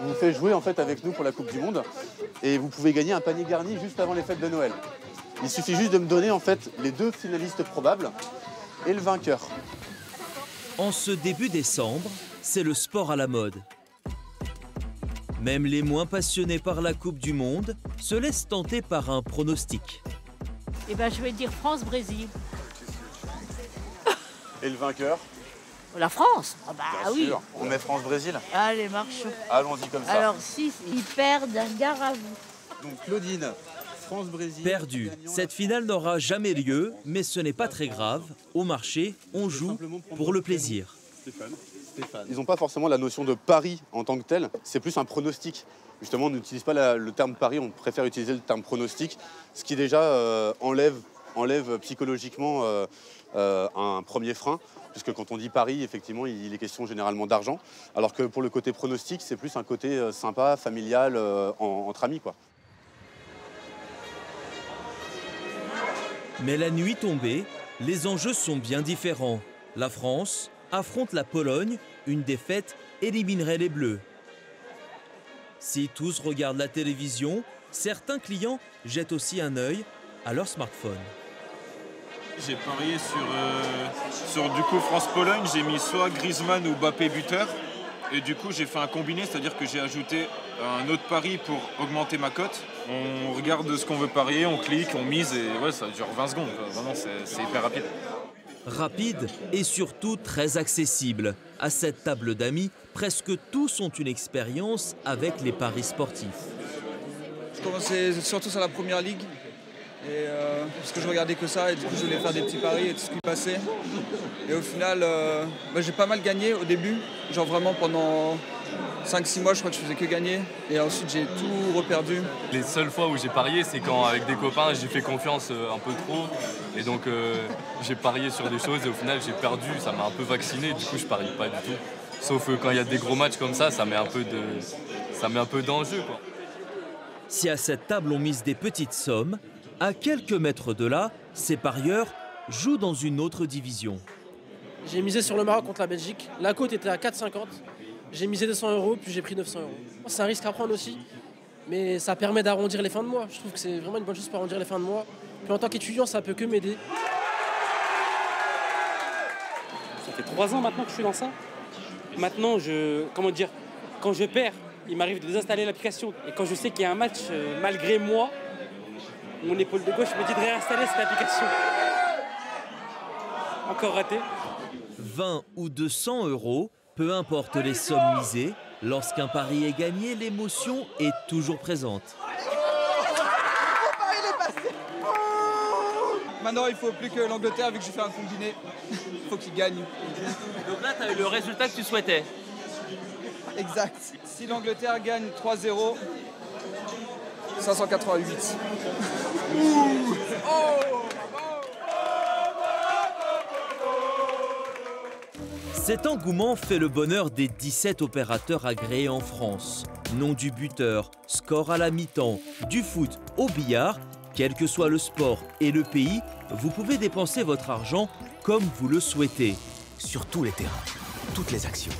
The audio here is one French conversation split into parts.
vous faites jouer en fait avec nous pour la Coupe du Monde et vous pouvez gagner un panier garni juste avant les fêtes de Noël. Il suffit juste de me donner en fait les 2 finalistes probables et le vainqueur. En ce début décembre, c'est le sport à la mode. Même les moins passionnés par la Coupe du Monde se laissent tenter par un pronostic. Eh ben, je vais dire France-Brésil. Et le vainqueur? La France? Ah bah Bien oui. sûr. On met France-Brésil? Allez, marchons. Allons-y comme ça. Alors, si ils perdent, un gare à vous. Donc Claudine, France-Brésil. Perdu. Cette finale n'aura jamais lieu, mais ce n'est pas très grave. Au marché, on joue pour le plaisir. Stéphane. Ils n'ont pas forcément la notion de pari en tant que tel, c'est plus un pronostic. Justement, on n'utilise pas le terme pari, on préfère utiliser le terme pronostic, ce qui déjà enlève psychologiquement un premier frein, puisque quand on dit pari, effectivement, il est question généralement d'argent, alors que pour le côté pronostic, c'est plus un côté sympa, familial, entre amis, quoi. Mais la nuit tombée, les enjeux sont bien différents. La France affronte la Pologne, une défaite éliminerait les Bleus. Si tous regardent la télévision, certains clients jettent aussi un œil à leur smartphone. J'ai parié sur du coup France-Pologne, j'ai mis soit Griezmann ou Mbappé buteur. Et du coup j'ai fait un combiné, c'est-à-dire que j'ai ajouté un autre pari pour augmenter ma cote. On regarde ce qu'on veut parier, on clique, on mise et ouais, ça dure 20 secondes. Vraiment c'est hyper rapide. Rapide et surtout très accessible. À cette table d'amis, presque tous ont une expérience avec les paris sportifs. Je commençais surtout sur la première ligue, parce que je regardais que ça et du coup je voulais faire des petits paris et tout ce qui passait. Et au final, j'ai pas mal gagné au début, genre vraiment pendant 5-6 mois je crois que je faisais que gagner et ensuite j'ai tout reperdu. Les seules fois où j'ai parié, c'est quand avec des copains j'ai fait confiance un peu trop et donc j'ai parié sur des choses et au final j'ai perdu, ça m'a un peu vacciné, du coup je parie pas du tout. Sauf quand il y a des gros matchs comme ça met un peu d'enjeu, quoi. Si à cette table on mise des petites sommes, à quelques mètres de là, ces parieurs jouent dans une autre division. J'ai misé sur le Maroc contre la Belgique. La cote était à 4,50. J'ai misé 200 €, puis j'ai pris 900 €. C'est un risque à prendre aussi, mais ça permet d'arrondir les fins de mois. Je trouve que c'est vraiment une bonne chose pour arrondir les fins de mois. Puis en tant qu'étudiant, ça peut que m'aider. Ça fait 3 ans maintenant que je suis dans ça. Maintenant, quand je perds, il m'arrive de désinstaller l'application. Et quand je sais qu'il y a un match, malgré moi, mon épaule de gauche me dit de réinstaller cette application. Encore raté. 20 ou 200 €, peu importe les sommes misées, lorsqu'un pari est gagné, l'émotion est toujours présente. Maintenant, il faut plus que l'Angleterre, vu que j'ai fait un combiné, il faut qu'il gagne. Donc là, tu as eu le résultat que tu souhaitais. Exact. Si l'Angleterre gagne 3-0, 588. Cet engouement fait le bonheur des 17 opérateurs agréés en France. Nom du buteur, score à la mi-temps, du foot au billard, quel que soit le sport et le pays, vous pouvez dépenser votre argent comme vous le souhaitez. Sur tous les terrains, toutes les actions.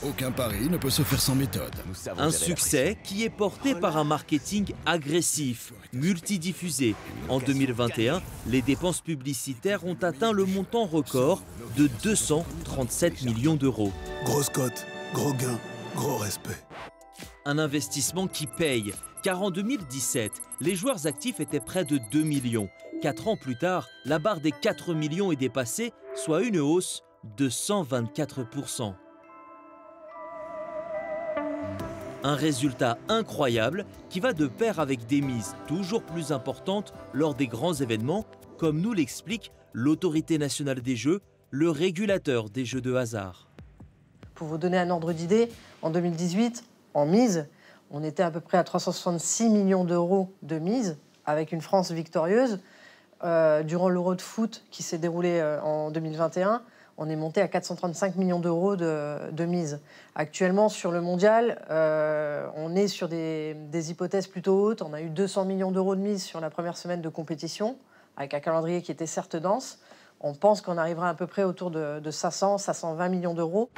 Aucun pari ne peut se faire sans méthode. Un succès qui est porté par un marketing agressif, multidiffusé. En 2021, les dépenses publicitaires ont atteint le montant record de 237 millions d'euros. Grosse cote, gros gain, gros respect. Un investissement qui paye, car en 2017, les joueurs actifs étaient près de 2 millions. 4 ans plus tard, la barre des 4 millions est dépassée, soit une hausse de 124%. Un résultat incroyable qui va de pair avec des mises toujours plus importantes lors des grands événements, comme nous l'explique l'Autorité nationale des jeux, le régulateur des jeux de hasard. Pour vous donner un ordre d'idée, en 2018, en mise, on était à peu près à 366 millions d'euros de mise, avec une France victorieuse. Durant l'Euro de foot qui s'est déroulé en 2021, on est monté à 435 millions d'euros de mise. Actuellement, sur le mondial, on est sur des hypothèses plutôt hautes. On a eu 200 millions d'euros de mise sur la première semaine de compétition, avec un calendrier qui était certes dense. On pense qu'on arrivera à peu près autour de 500, 520 millions d'euros.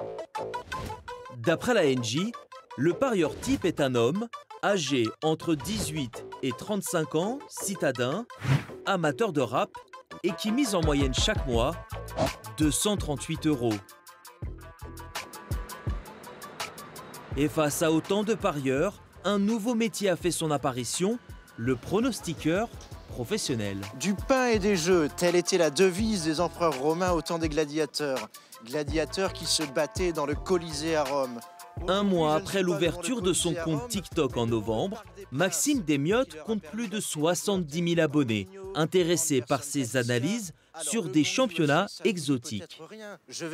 D'après la NJ, Le parieur type est un homme, âgé entre 18 et 35 ans, citadin, amateur de rap et qui mise en moyenne chaque mois 238 €. Et face à autant de parieurs, un nouveau métier a fait son apparition, le pronostiqueur professionnel. Du pain et des jeux, telle était la devise des empereurs romains au temps des gladiateurs. Gladiateurs qui se battaient dans le Colisée à Rome. Un mois après l'ouverture de son compte TikTok en novembre, Maxime Desmiottes compte plus de 70 000 abonnés, intéressés par ses analyses sur des championnats exotiques. Je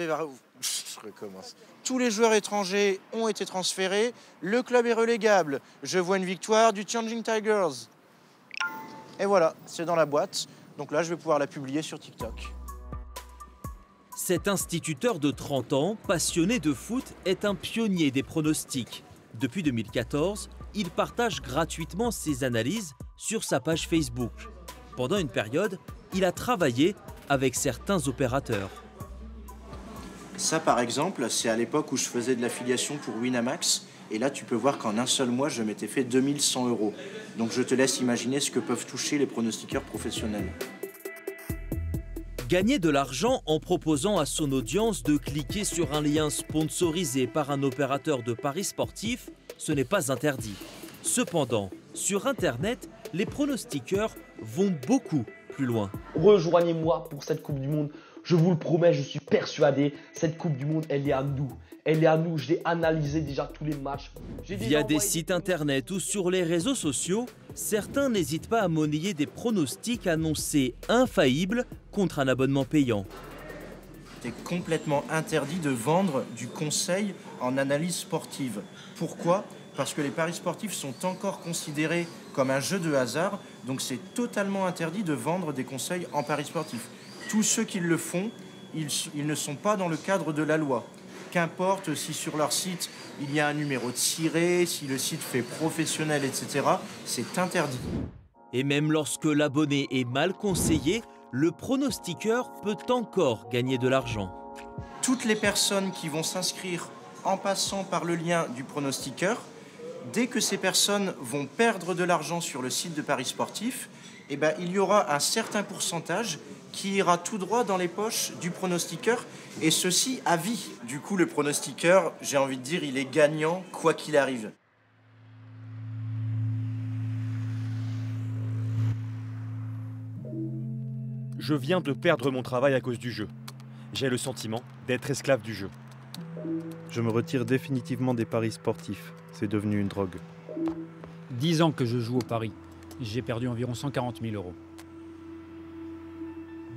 recommence. Tous les joueurs étrangers ont été transférés. Le club est relégable. Je vois une victoire du Tianjin Tigers. Et voilà, c'est dans la boîte. Donc là, je vais pouvoir la publier sur TikTok. Cet instituteur de 30 ans, passionné de foot, est un pionnier des pronostics. Depuis 2014, il partage gratuitement ses analyses sur sa page Facebook. Pendant une période, il a travaillé avec certains opérateurs. Ça, par exemple, c'est à l'époque où je faisais de l'affiliation pour Winamax. Et là, tu peux voir qu'en un seul mois, je m'étais fait 2100 €. Donc je te laisse imaginer ce que peuvent toucher les pronostiqueurs professionnels. Gagner de l'argent en proposant à son audience de cliquer sur un lien sponsorisé par un opérateur de paris sportifs, ce n'est pas interdit. Cependant, sur Internet, les pronostiqueurs vont beaucoup plus loin. Rejoignez-moi pour cette Coupe du Monde. Je vous le promets, je suis persuadé, cette Coupe du Monde, elle est à nous. Elle est à nous, je l'ai analysé déjà tous les matchs. Via des sites internet ou sur les réseaux sociaux, certains n'hésitent pas à monnayer des pronostics annoncés infaillibles contre un abonnement payant. C'est complètement interdit de vendre du conseil en analyse sportive. Pourquoi ? Parce que les paris sportifs sont encore considérés comme un jeu de hasard, donc c'est totalement interdit de vendre des conseils en paris sportifs. Tous ceux qui le font, ils ne sont pas dans le cadre de la loi. Qu'importe si sur leur site, il y a un numéro de ciré, si le site fait professionnel, etc., c'est interdit. Et même lorsque l'abonné est mal conseillé, le pronostiqueur peut encore gagner de l'argent. Toutes les personnes qui vont s'inscrire en passant par le lien du pronostiqueur, dès que ces personnes vont perdre de l'argent sur le site de paris sportifs, eh ben, il y aura un certain pourcentage qui ira tout droit dans les poches du pronostiqueur, et ceci à vie. Du coup, le pronostiqueur, j'ai envie de dire, il est gagnant quoi qu'il arrive. Je viens de perdre mon travail à cause du jeu. J'ai le sentiment d'être esclave du jeu. Je me retire définitivement des paris sportifs. C'est devenu une drogue. 10 ans que je joue au paris. J'ai perdu environ 140 000 €.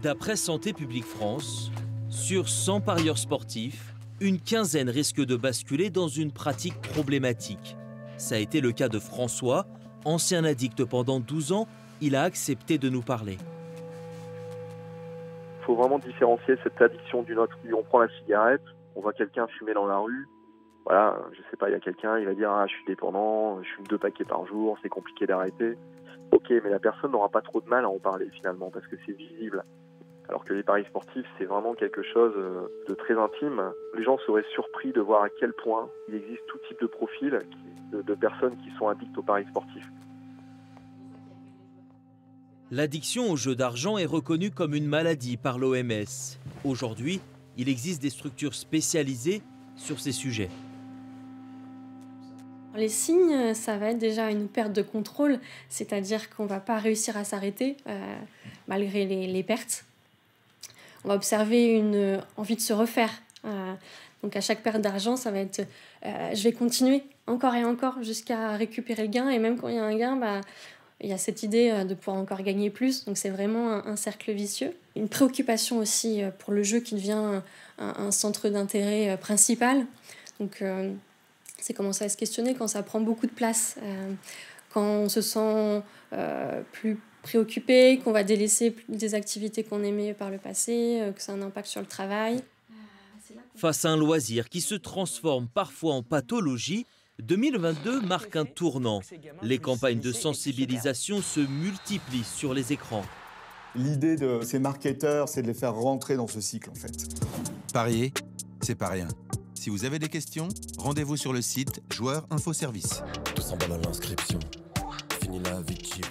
D'après Santé publique France, sur 100 parieurs sportifs, une quinzaine risque de basculer dans une pratique problématique. Ça a été le cas de François, ancien addict pendant 12 ans, il a accepté de nous parler. Il faut vraiment différencier cette addiction d'une autre. On prend la cigarette, on voit quelqu'un fumer dans la rue, voilà, je sais pas, il y a quelqu'un, il va dire « Ah, je suis dépendant, je fume 2 paquets par jour, c'est compliqué d'arrêter ». Ok, mais la personne n'aura pas trop de mal à en parler finalement, parce que c'est visible. Alors que les paris sportifs, c'est vraiment quelque chose de très intime. Les gens seraient surpris de voir à quel point il existe tout type de profil de personnes qui sont addictes aux paris sportifs. L'addiction aux jeux d'argent est reconnue comme une maladie par l'OMS. Aujourd'hui, il existe des structures spécialisées sur ces sujets. Les signes, ça va être déjà une perte de contrôle, c'est-à-dire qu'on ne va pas réussir à s'arrêter malgré les pertes. On va observer une envie de se refaire. Donc à chaque perte d'argent, ça va être je vais continuer encore et encore jusqu'à récupérer le gain. Et même quand il y a un gain, il y a cette idée de pouvoir encore gagner plus. Donc c'est vraiment un cercle vicieux. Une préoccupation aussi pour le jeu qui devient un centre d'intérêt principal. Donc c'est commencer à se questionner quand ça prend beaucoup de place, quand on se sent plus préoccupé, qu'on va délaisser des activités qu'on aimait par le passé, que ça a un impact sur le travail. Face à un loisir qui se transforme parfois en pathologie, 2022 marque un tournant. Les campagnes de sensibilisation se multiplient sur les écrans. L'idée de ces marketeurs, c'est de les faire rentrer dans ce cycle en fait. Parier, c'est pas rien. Si vous avez des questions, rendez-vous sur le site Joueurs Info Service. 200 balles à l'inscription. Fini la vie cheap.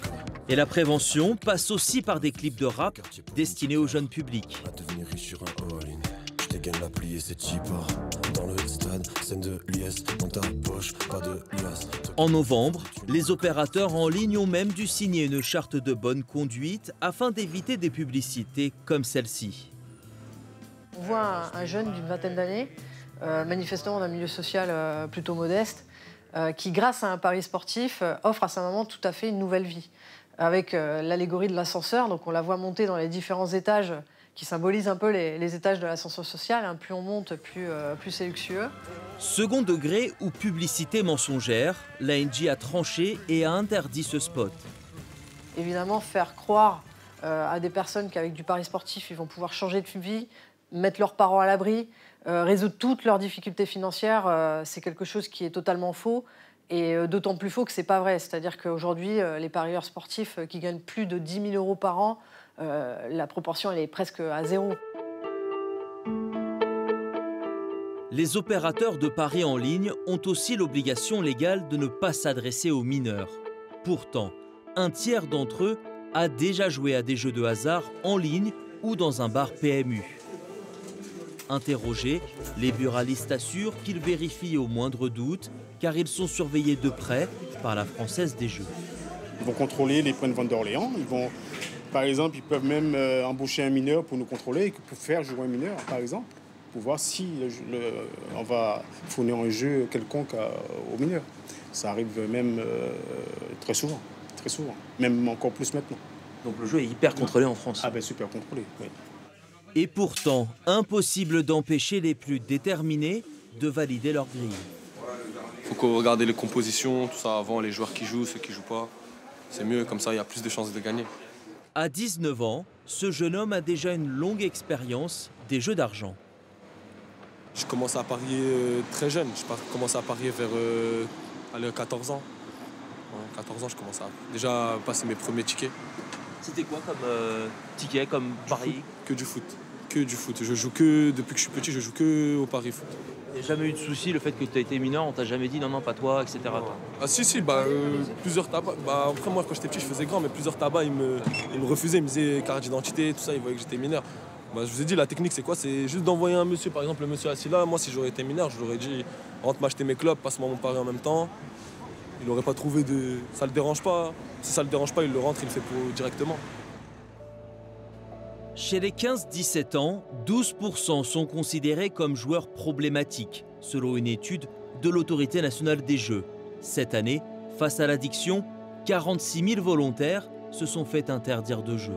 Et la prévention passe aussi par des clips de rap destinés au jeune public. À devenir riche sur un all-in. Je dégaine l'appli et c'est cheap. Dans le stade, scène de l'US. Dans ta poche, pas de liasse. En novembre, les opérateurs en ligne ont même dû signer une charte de bonne conduite afin d'éviter des publicités comme celle-ci. On voit un jeune d'une vingtaine d'années, manifestement d'un milieu social plutôt modeste, qui, grâce à un pari sportif, offre à sa maman tout à fait une nouvelle vie. Avec l'allégorie de l'ascenseur, donc on la voit monter dans les différents étages qui symbolisent un peu les étages de l'ascenseur social. Hein. Plus on monte, plus c'est luxueux. Second degré ou publicité mensongère, l'ANJ a tranché et a interdit ce spot. Évidemment, faire croire à des personnes qu'avec du pari sportif, ils vont pouvoir changer de vie, mettre leurs parents à l'abri, résoudre toutes leurs difficultés financières, c'est quelque chose qui est totalement faux. Et d'autant plus faux que ce n'est pas vrai. C'est-à-dire qu'aujourd'hui, les parieurs sportifs qui gagnent plus de 10 000 € par an, la proportion elle est presque à zéro. Les opérateurs de paris en ligne ont aussi l'obligation légale de ne pas s'adresser aux mineurs. Pourtant, un tiers d'entre eux a déjà joué à des jeux de hasard en ligne ou dans un bar PMU. Interrogés, les buralistes assurent qu'ils vérifient au moindre doute car ils sont surveillés de près par la Française des Jeux. Ils vont contrôler les points de vente d'Orléans. Par exemple, ils peuvent même embaucher un mineur pour nous contrôler et pour faire jouer un mineur, par exemple, pour voir si on va fournir un jeu quelconque aux mineurs. Ça arrive même très souvent, même encore plus maintenant. Donc le jeu est hyper contrôlé en France. Ah ben super contrôlé, oui. Et pourtant, impossible d'empêcher les plus déterminés de valider leur grille. Il faut regarder les compositions, tout ça avant, les joueurs qui jouent, ceux qui jouent pas. C'est mieux, comme ça il y a plus de chances de gagner. À 19 ans, ce jeune homme a déjà une longue expérience des jeux d'argent. Je commence à parier très jeune. Je commence à parier vers 14 ans. 14 ans, je commence à déjà passer mes premiers tickets. C'était quoi comme ticket, comme pari? Que du foot. Que du foot. Je joue que, depuis que je suis petit, je joue que au pari foot. Il n'y a jamais eu de souci, le fait que tu as été mineur, on t'a jamais dit non, pas toi, etc. Ah si, plusieurs tabacs. Après moi, quand j'étais petit, je faisais grand, mais plusieurs tabacs, ils me refusaient, ils me disaient carte d'identité, tout ça, ils voyaient que j'étais mineur. Je vous ai dit, la technique, c'est quoi? C'est juste d'envoyer un monsieur, par exemple, le monsieur assis là. Moi, si j'aurais été mineur, je lui aurais dit, rentre m'acheter mes clopes, passe-moi mon pari en même temps. Il n'aurait pas trouvé de... Ça le dérange pas. Si ça le dérange pas, il le rentre, il le fait directement. Chez les 15-17 ans, 12% sont considérés comme joueurs problématiques, selon une étude de l'Autorité nationale des jeux. Cette année, face à l'addiction, 46 000 volontaires se sont fait interdire de jeu.